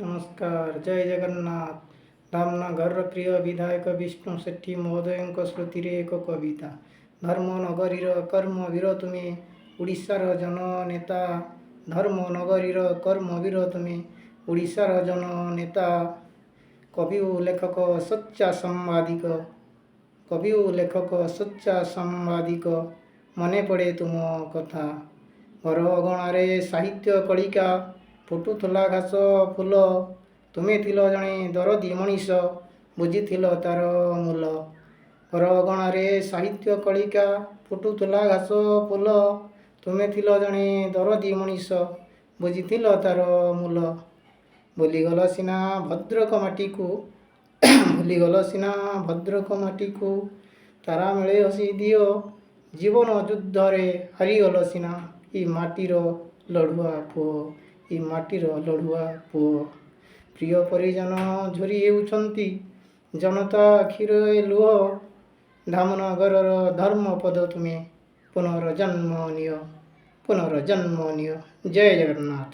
नमस्कार। जय जगन्नाथ। धामनगर प्रिय विधायक विष्णु सेठी महोदय स्मृति एक कविता। धर्मनगरीर कर्मवीर तुम्हें ओडिशार जननेता। धर्मनगरीर कर्मवीर तुम्हें ओडिशार जननेता। कवि ओ लेखक सच्चा सांबादिक। कवि ओ लेखक सच्चा सांबादिक। मने पड़े तुम कथा। घर अगणारे साहित्य कलिका फुटुला घास फूल। तुमे थिल जणे दरदी मनीष बुझीथिल तार मूल। घर अगणारे साहित्य कलिका फुटुला घास फूल। तुमे थिल जणे दरदी मनीष बुझीथिल तार मूल। भूलीगल सिना भद्रक माटी को भूलीगल सिना भद्रक माटी को तारा मेले हसी दियो। जीवन युद्धरे हारीगल सिना ई माटीर लड़ुआ पुओ। ई माटीर लड़ुआ पुओ। प्रिय परिजन झरी हेउछंती जनता आखिरे लुह। धामनगरर धर्मपद तुमे पुनर्जन्म नियो। पुनर्जन्म नियो। जय जगन्नाथ।